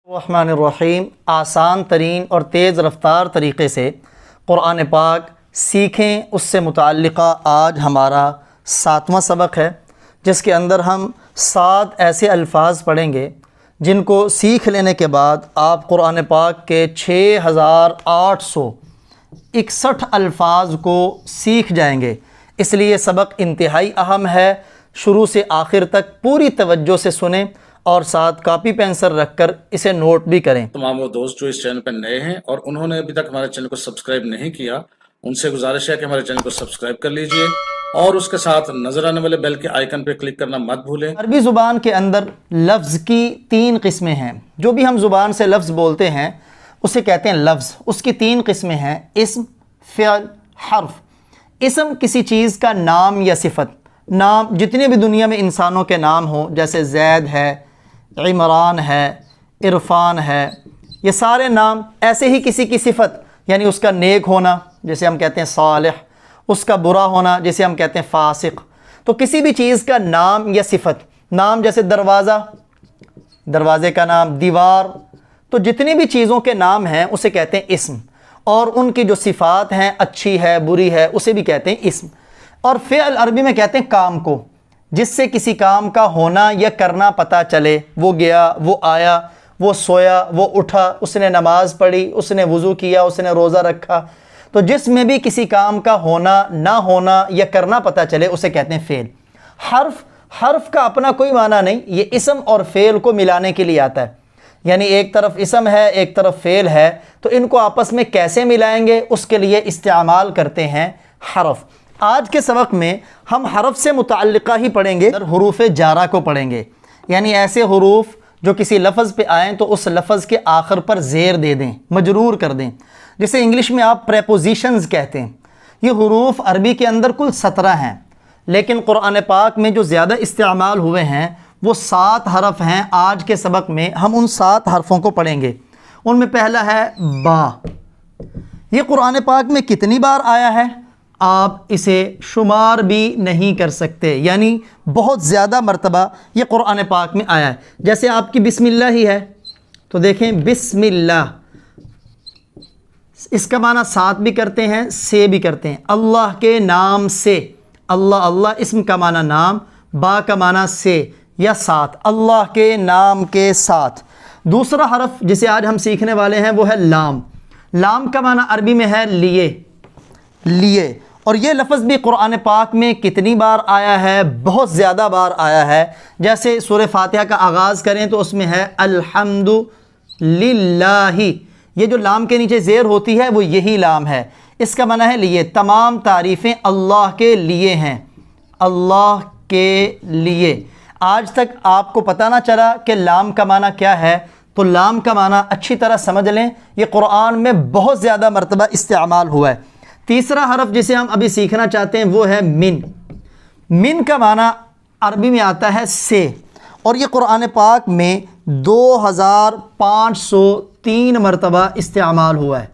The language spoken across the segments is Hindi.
रहमानिर्रहीम आसान तरीन और तेज़ रफ्तार तरीक़े से क़ुरान पाक सीखें, उससे मुताल्लिक़ा आज हमारा 7वां सबक है, जिसके अंदर हम 7 ऐसे अल्फाज पढ़ेंगे जिनको सीख लेने के बाद आप क़ुरान पाक के 6861 अल्फाज को सीख जाएंगे। इसलिए सबक इंतहाई अहम है। शुरू से आखिर तक पूरी तवज्जो से सुने और साथ कापी पेंसिल रखकर इसे नोट भी करें। तमाम वो दोस्त जो इस चैनल पर नए हैं और उन्होंने अभी तक हमारे चैनल को सब्सक्राइब नहीं किया, उनसे गुजारिश है कि हमारे चैनल को सब्सक्राइब कर लीजिए और उसके साथ नजर आने वाले बेल के आइकन पर क्लिक करना मत भूलें। अरबी ज़ुबान के अंदर लफ्ज़ की 3 किस्में हैं। जो भी हम ज़ुबान से लफ्ज़ बोलते हैं उसे कहते हैं लफ्ज़। उसकी 3 किस्में हैं, इस्म, फ़िअल, हर्फ। इस्म किसी चीज़ का नाम या सिफत। नाम जितने भी दुनिया में इंसानों के नाम हों, जैसे जैद है, इमरान है, इरफ़ान है, ये सारे नाम। ऐसे ही किसी की सिफत यानी उसका नेक होना जैसे हम कहते हैं सालिह, उसका बुरा होना जैसे हम कहते हैं फासिक। तो किसी भी चीज़ का नाम या सिफत, नाम जैसे दरवाज़ा, दरवाज़े का नाम, दीवार, तो जितनी भी चीज़ों के नाम हैं उसे कहते हैं इस्म। और उनकी जो सिफ़ात हैं, अच्छी है, बुरी है, उसे भी कहते हैं इस्म। और फ़िअल अरबी में कहते हैं काम को, जिससे किसी काम का होना या करना पता चले। वो गया, वो आया, वो सोया, वो उठा, उसने नमाज़ पढ़ी, उसने वज़ू किया, उसने रोज़ा रखा। तो जिसमें भी किसी काम का होना, ना होना या करना पता चले उसे कहते हैं फ़ेल। हर्फ का अपना कोई माना नहीं, ये इस्म और फ़ेल को मिलाने के लिए आता है। यानी एक तरफ इस्म है, एक तरफ फ़ेल है, तो इनको आपस में कैसे मिलाएंगे उसके लिए इस्तेमाल करते हैं हरफ। आज के सबक में हम हरफ से मुताल्लिक़ा ही पढ़ेंगे, हुरूफ़ जारा को पढ़ेंगे। यानी ऐसे हुरूफ जो किसी लफ्ज़ पे आएँ तो उस लफ्ज़ के आखिर पर ज़ेर दे दें, मजरूर कर दें, जिसे इंग्लिश में आप प्रेपोजिशंस कहते हैं। ये हुरूफ अरबी के अंदर कुल 17 हैं, लेकिन क़ुरान पाक में जो ज़्यादा इस्तेमाल हुए हैं वो 7 हरफ हैं। आज के सबक में हम उन 7 हरफ़ों को पढ़ेंगे। उनमें पहला है बा। ये क़ुरान पाक में कितनी बार आया है आप इसे शुमार भी नहीं कर सकते, यानी बहुत ज़्यादा मरतबा ये क़ुरान पाक में आया है। जैसे आपकी बिस्मिल्लाह ही है तो देखें, बिस्मिल्लाह इसका माना साथ भी करते हैं, से भी करते हैं। अल्लाह के नाम से, अल्लाह, अल्लाह इस्म का माना नाम, बा का माना से या साथ, अल्लाह के नाम के साथ। दूसरा हरफ जिसे आज हम सीखने वाले हैं वो है लाम। लाम का माना अरबी में है लिए, लिए। और ये लफ्ज़ भी क़ुरान पाक में कितनी बार आया है, बहुत ज़्यादा बार आया है। जैसे सूरह फातिहा का आगाज़ करें तो उसमें है अल्हम्दुलिल्लाहि। ये जो लाम के नीचे ज़ेर होती है वो यही लाम है। इसका माना है लिए। तमाम तारीफ़ें अल्लाह के लिए हैं, अल्लाह के लिए। आज तक आपको पता ना चला कि लाम का माना क्या है, तो लाम का माना अच्छी तरह समझ लें, ये क़ुरान में बहुत ज़्यादा मरतबा इस्तेमाल हुआ है। तीसरा हरफ जिसे हम अभी सीखना चाहते हैं वो है मिन। मिन का माना अरबी में आता है से, और ये क़ुरान पाक में 2503 मरतबा इस्तेमाल हुआ है।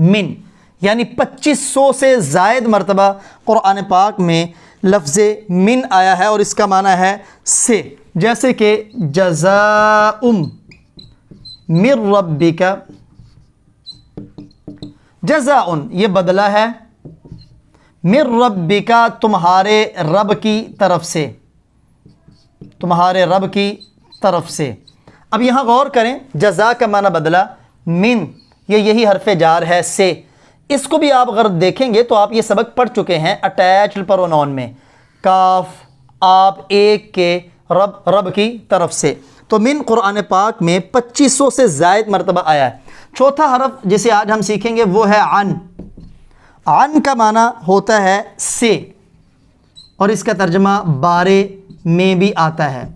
मिन यानी 2500 से ज़ायद मरतबा क़ुरान पाक में लफ्ज़ मिन आया है और इसका माना है से। जैसे कि जज़ाउम मिर रब्बिका, जज़ाउन ये बदला है, मिर रब्बिका तुम्हारे रब की तरफ से, तुम्हारे रब की तरफ से। अब यहाँ गौर करें, जज़ा का माना बदला, मिन ये यही हरफ जार है से। इसको भी आप अगर देखेंगे तो आप ये सबक पढ़ चुके हैं अटैच्ड प्रोनाउन में, काफ, आप, एक के, रब, रब की तरफ से। तो मिन क़ुरान पाक में 2500 से ज़ायद मरतबा आया है। चौथा हरफ जिसे आज हम सीखेंगे वो है अन। अन का माना होता है से, और इसका तर्जमा बारे में भी आता है।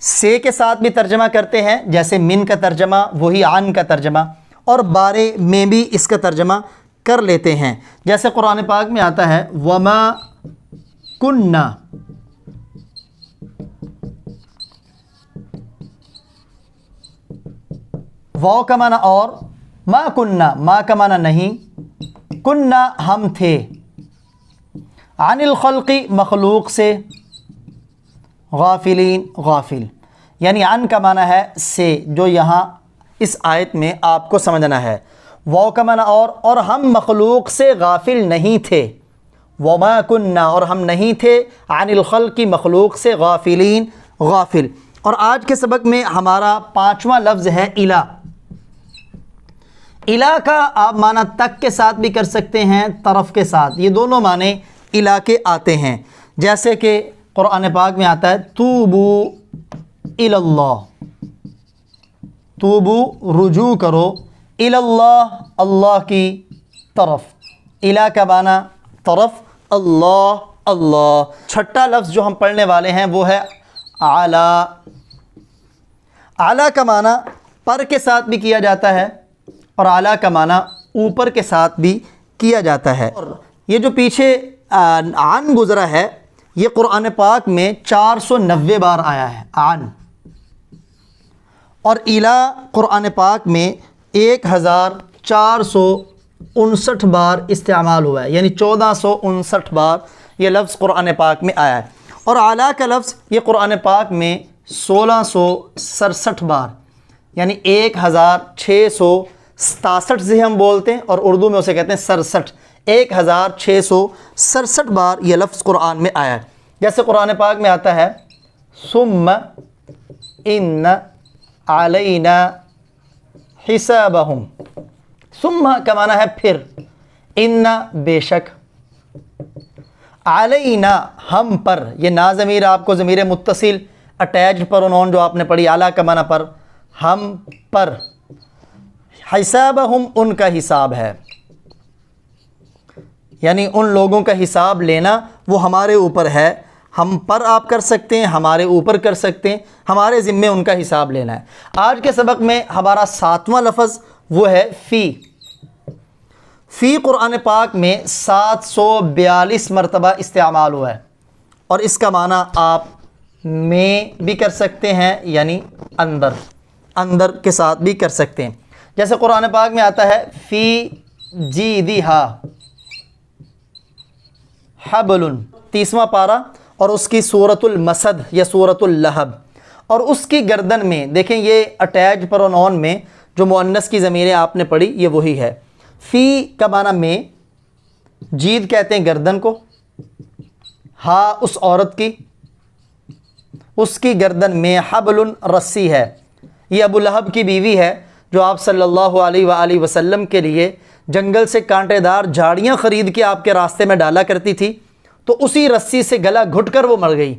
से के साथ भी तर्जमा करते हैं, जैसे मिन का तर्जमा वही अन का तर्जमा, और बारे में भी इसका तर्जमा कर लेते हैं। जैसे क़ुरान पाक में आता है वमा कुन्ना, वाव का माना और, मा कुन्ना मा का माना नहीं, कुन्ना हम थे, अनिल खल्क़ी मखलूक से, गाफिलीन गाफिल। यानी अन का माना है से, जो यहाँ इस आयत में आपको समझना है। वाव का माना और हम मखलूक से गाफिल नहीं थे। वमा कुन्ना, और हम नहीं थे अनिल खल्क़ की मखलूक से गाफिलीन, गाफिल। और आज के सबक में हमारा 5वां लफ्ज़ है इला। इला का आप माना तक के साथ भी कर सकते हैं, तरफ के साथ, ये दोनों माने इला के आते हैं। जैसे कि कुरान पाक में आता है तूबू इलल्लाह, तूबू रुजू करो, इलल्लाह अल्लाह की तरफ। इला का माना तरफ, अल्लाह अल्लाह। छठा लफ्ज़ जो हम पढ़ने वाले हैं वो है आला। आला का माना पर के साथ भी किया जाता है और आला का माना ऊपर के साथ भी किया जाता है। और ये जो पीछे आन गुज़रा है ये कुरान पाक में 490 बार आया है आन, और इला कुरान पाक में 1459 बार इस्तेमाल हुआ है, यानी 1459 बार ये लफ्ज़ कुरान पाक में आया है। और आला का लफ्ज़ ये कुरान पाक में 1667 बार, यानी 1667 से हम बोलते हैं और उर्दू में उसे कहते हैं 67, 1667 बार ये लफ्ज़ कुरान में आया है। जैसे कुरान पाक में आता है सुम्मा इन्ना अलैना हिसाबहुम। सुम्मा का माना है फिर, इन्ना बेशक, अलैना हम पर, ये ना ज़मीर आपको ज़मीर मुत्तसिल अटैच्ड प्रोनाउन जो आपने पढ़ी, आला का माना पर, हम पर, हिसाबहुम उनका हिसाब है, यानी उन लोगों का हिसाब लेना वो हमारे ऊपर है। हम पर आप कर सकते हैं, हमारे ऊपर कर सकते हैं, हमारे ज़िम्मे उनका हिसाब लेना है। आज के सबक में हमारा 7वां लफ्ज़ वो है फ़ी। फ़ी कुरान पाक में 742 मरतबा इस्तेमाल हुआ है, और इसका माना आप में भी कर सकते हैं, यानी अंदर, अंदर के साथ भी कर सकते हैं। जैसे कुरान पाक में आता है फ़ी जीदिहा हबलुन, 30वां पारा, और उसकी सूरतुल मसद या सूरतुल लहब, और उसकी गर्दन में, देखें ये अटैच प्रोनाउन में जो मुअन्नस की ज़मीरें आपने पढ़ी ये वही है। फ़ी का माना में, जीद कहते हैं गर्दन को, हा उस औरत की, उसकी गर्दन में हबलुन रस्सी है। ये अबू लहब की बीवी है जो आप सल्लल्लाहु अलैहि वसल्लम के लिए जंगल से कांटेदार झाड़ियाँ ख़रीद के आपके रास्ते में डाला करती थी, तो उसी रस्सी से गला घुटकर वो मर गई।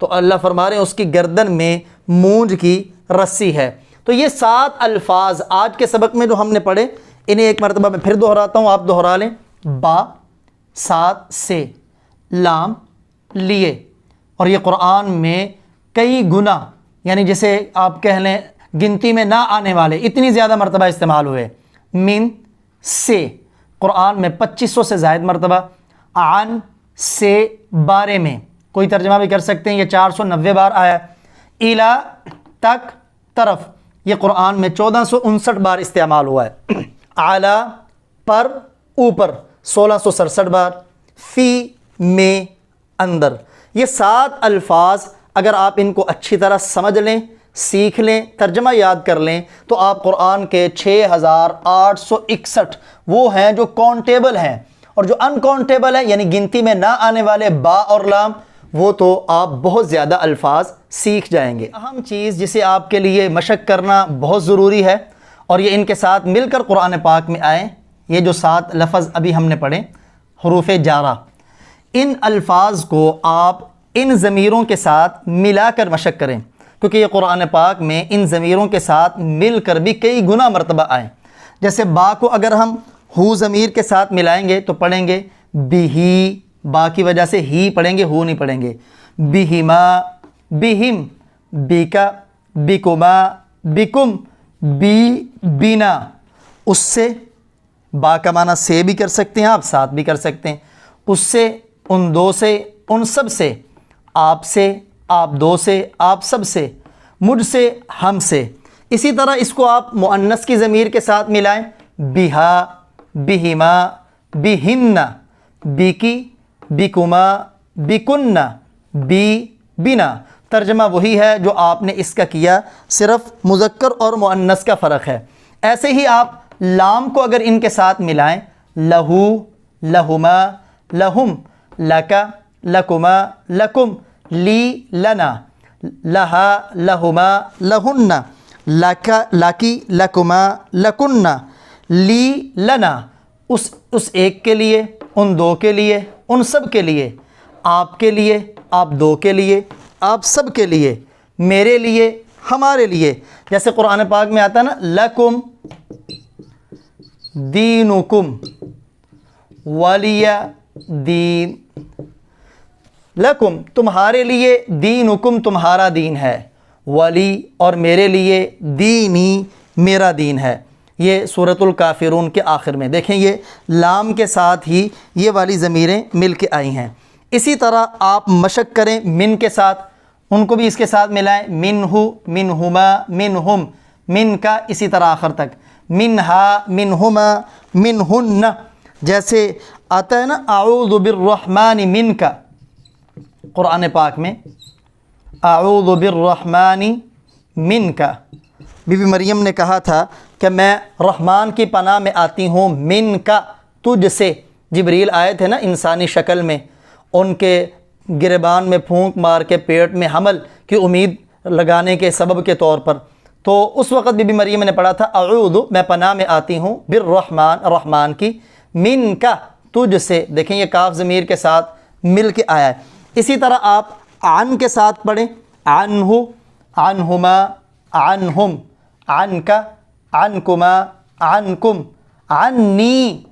तो अल्लाह फरमा रहे हैं उसकी गर्दन में मूंज की रस्सी है। तो ये 7 अल्फाज आज के सबक में जो हमने पढ़े, इन्हें एक मरतबा मैं फिर दोहराता हूँ, आप दोहरा लें। बा, सात, से, लाम, लिए, और ये कुरान में कई गुना, यानी जैसे आप कह लें गिनती में ना आने वाले इतनी ज़्यादा मरतबा इस्तेमाल हुए। मिन, से, कुरान में 2500 से ज़ायद मरतबा। आन, से, बारे में, कोई तर्जमा भी कर सकते हैं, ये 490 बार आया। इला, तक, तरफ, ये कुरान में 1459 बार इस्तेमाल हुआ है। आला, पर, ऊपर, 1667 बार। फ़ी, में, अंदर। ये 7 अल्फाज अगर आप इनको अच्छी तरह समझ लें, सीख लें, तर्जमा याद कर लें, तो आप कुरान के 6861 वो हैं जो काउंटेबल हैं, और जो अनकाउंटेबल है यानी गिनती में ना आने वाले बा और लाम, वो तो आप बहुत ज़्यादा अल्फाज सीख जाएंगे। अहम चीज़ जिसे आपके लिए मशक करना बहुत ज़रूरी है, और ये इनके साथ मिलकर कुरान पाक में आए, ये जो 7 लफ्ज़ अभी हमने पढ़े हरूफ जारा, इन अल्फाज को आप इन ज़मीरों के साथ मिलाकर मशक करें, क्योंकि ये कुरान पाक में इन ज़मीरों के साथ मिलकर भी कई गुना मरतबा आए। जैसे बा को अगर हम हु ज़मीर के साथ मिलाएंगे तो पढ़ेंगे बिही, बा की वजह से ही पढ़ेंगे, हु नहीं पढ़ेंगे। बिहिमा, बिहिम, बिका, बिकुमा, बिकुम, बी, बिना, उससे, बा का माना से भी कर सकते हैं आप, साथ भी कर सकते हैं। उससे, उन दो से, उन सब से, आपसे, आप दो से, आप सब से, मुझसे, हमसे। इसी तरह इसको आप मुअन्नस की ज़मीर के साथ मिलाएं, बिहा, बिहिमा, बिहिन्ना, बिकी, बिकुमा, बिकुन्ना, बी, बिना। तर्जमा वही है जो आपने इसका किया, सिर्फ मुज़क्कर और मुअन्नस का फ़र्क है। ऐसे ही आप लाम को अगर इनके साथ मिलाएं, लहू, लहुमा, लहुम, लका, लकुमा, लकुम, ली, लना, लहा, लहुमा, लहुन्ना, लका, लकी, लकुमा, लकुन्ना, ली, लना, उस एक के लिए, उन दो के लिए, उन सब के लिए, आपके लिए, आप दो के लिए, आप सब के लिए, मेरे लिए, हमारे लिए। जैसे कुरान पाक में आता है ना, लकुम दीनुकुम वलिया दीन, लकुम तुम्हारे लिए, दीनुकुम तुम्हारा दीन है, वली और मेरे लिए, दीनी मेरा दीन है। ये सूरतुल काफिरून के आखिर में देखें, ये लाम के साथ ही ये वाली ज़मीरें मिल के आई हैं। इसी तरह आप मशक करें मिन के साथ, उनको भी इसके साथ मिलाएं, मिनहु, मिनहुमा, मिनहुम, मिन का इसी तरह आखिर तक, मिनहा, मिनहुमा, मिनहुन्ना। जैसे आता है ना, आऊज़ु बिर्रहमानि मिनका, कुरान पाक में आऊज़ु बिर्रहमानि मिनका, बीबी मरियम ने कहा था कि मैं रहमान की पनाह में आती हूँ मिनका, तुझसे। जिब्रील आए थे ना इंसानी शक्ल में, उनके गिरबान में फूंक मार के पेट में हमल की उम्मीद लगाने के सबब के तौर पर, तो उस वक़्त बीबी मरियम ने पढ़ा था अऊज़ु, मैं पनाह में आती हूँ, बिर्रहमान, रहमान की, मिनका, तुझसे। देखें ये काफ ज़मीर के साथ मिल के आया है। इसी तरह आप आन के साथ पढ़ें, अनहु, अनहुमा, अनहुम, अनका, अनकुमा, अनकुम, अन्नी।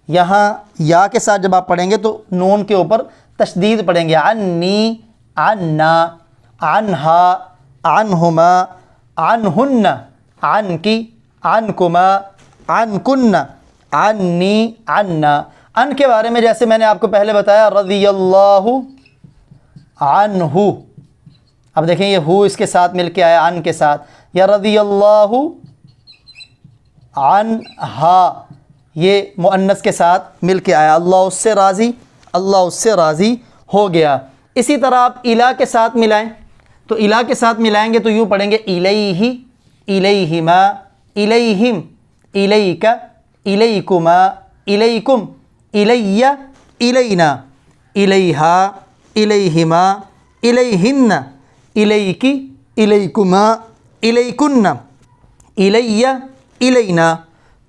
यहाँ या के साथ जब आप पढ़ेंगे तो नून के ऊपर तशदीद पढ़ेंगे, अन्नी, अन्ना, अनहा, अनहुमा, अनहुन्ना, अनकी, अनकुमा, अनकुन्ना, अन्नी, अन्ना। अन के बारे में जैसे मैंने आपको पहले बताया, रज़ियल्लाहु अन्हु। अब देखें ये हु इसके साथ मिल के आया अन के साथ, या रज़ियल्लाहु अन्हा, ये मुअन्नस के साथ मिल के आया, अल्लाह उससे राज़ी, अल्लाह उससे राज़ी हो गया। इसी तरह आप इला के साथ मिलाएं, तो इला के साथ मिलाएंगे तो यूँ पढ़ेंगे, इलैहि, इलैहिमा, इलैहिम, इलैका, इलैकुमा, इलैकुम, इलैया, इलैना, इलैहा, इलैहिमा, इलैहिन्ना, इलैकी, इलैकुमा, इलैकुन्ना, इलैया, इलैना।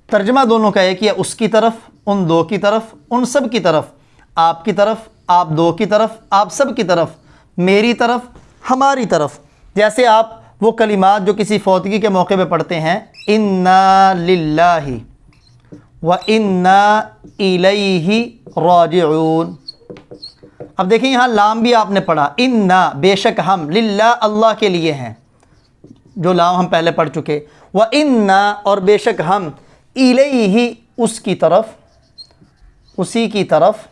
तर्जमा दोनों का एक ही है, उसकी तरफ, उन दो की तरफ, उन सब की तरफ, आपकी तरफ, आप दो की तरफ, आप सब की तरफ, मेरी तरफ, हमारी तरफ। जैसे आप वो कलिमात जो किसी फौतगी के मौके पे पढ़ते हैं, इन्ना लिल्लाहि व इन्ना इलैहि राजिऊन। अब देखिए यहाँ लाम भी आपने पढ़ा, इन्ना बेशक हम, लिल्लाह अल्लाह के लिए हैं, जो लाम हम पहले पढ़ चुके, व इन्ना और बेशक हम, इलैहि उसकी तरफ, उसी की तरफ,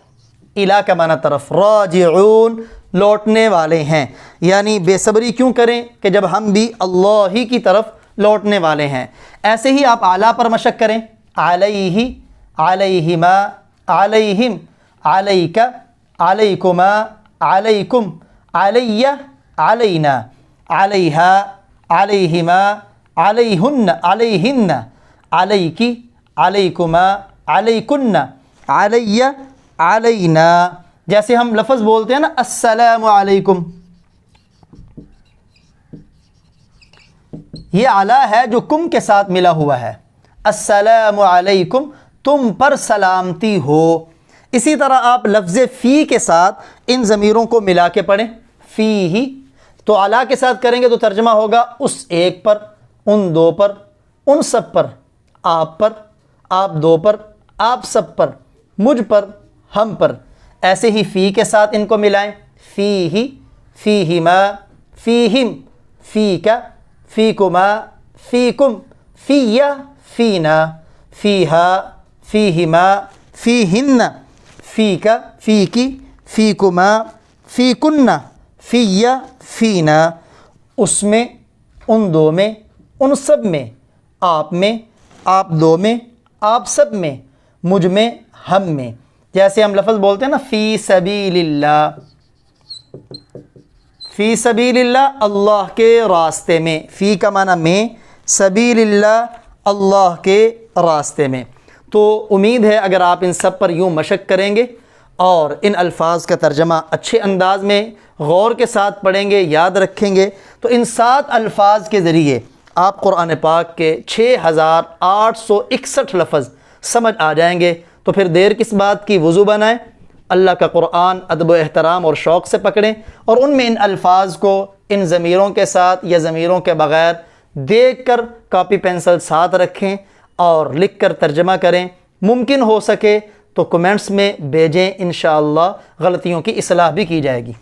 इला का माना तरफ, राजिऊन लौटने वाले हैं। यानी बेसब्री क्यों करें कि जब हम भी अल्लाह ही की तरफ लौटने वाले हैं। ऐसे ही आप आला पर मशक करें, अलैहि, अलैहिमा, अलैहिम, अलैका, अलैकुमा, अलैकुम, अलैया, अलैना, अलैहा, अलैहिमा, अलैहुन्ना, अलैहिन्ना, अलैकी, अलैकुमा, अलैकुन्ना, अलैया, अलैना। जैसे हम लफ्ज़ बोलते हैं ना, अस्सलामु अलैकुम, ये आला है जो कुम के साथ मिला हुआ है, अस्सलामु अलैकुम, तुम पर सलामती हो। इसी तरह आप लफ्ज़ फ़ी के साथ इन ज़मीरों को मिला के पढ़ें, फ़ी ही, तो आला के साथ करेंगे तो तर्जमा होगा उस एक पर, उन दो पर, उन सब पर, आप पर, आप दो पर, आप सब पर, मुझ पर, हम पर। ऐसे ही फ़ी के साथ इनको मिलाएं, फ़ी ही, फ़ीहिमा, फ़ीहिम, फ़ीका, फ़ीकुमा, फ़ीकुम, फ़ीया, फ़ीना, फ़ीहा, फ़ीहिमा, फ़ीहिन्ना, फ़ीका, फ़ीकी, फ़ीकुमा, फ़ीकुन्ना, फ़ीया, फ़ीना। उसमें, उन दो में, उन सब में, आप में, आप दो में, आप सब में, मुझ में, हम में। जैसे हम लफ्ज़ बोलते हैं ना, फ़ी सबीलिल्लाह, फ़ी सबीलिल्लाह, अल्लाह के रास्ते में। फ़ी का माना में, सबीलिल्लाह अल्लाह के रास्ते में। तो उम्मीद है अगर आप इन सब पर यूँ मशक करेंगे और इन अल्फाज का तर्जमा अच्छे अंदाज में गौर के साथ पढ़ेंगे, याद रखेंगे, तो इन 7 अल्फाज के ज़रिए आप कुरान पाक के 6861 लफ्ज़ समझ आ जाएंगे। तो फिर देर किस बात की, वज़ू बनाएं, अल्लाह का कुरान अदब एहतराम और शौक़ से पकड़ें और उनमें इन अल्फाज को इन ज़मीरों के साथ या ज़मीरों के बग़ैर देख कर कापी पेंसिल साथ रखें और लिख कर तर्जमा करें। मुमकिन हो सके तो कमेंट्स में भेजें, इंशाअल्लाह गलतियों की इस्लाह भी की जाएगी।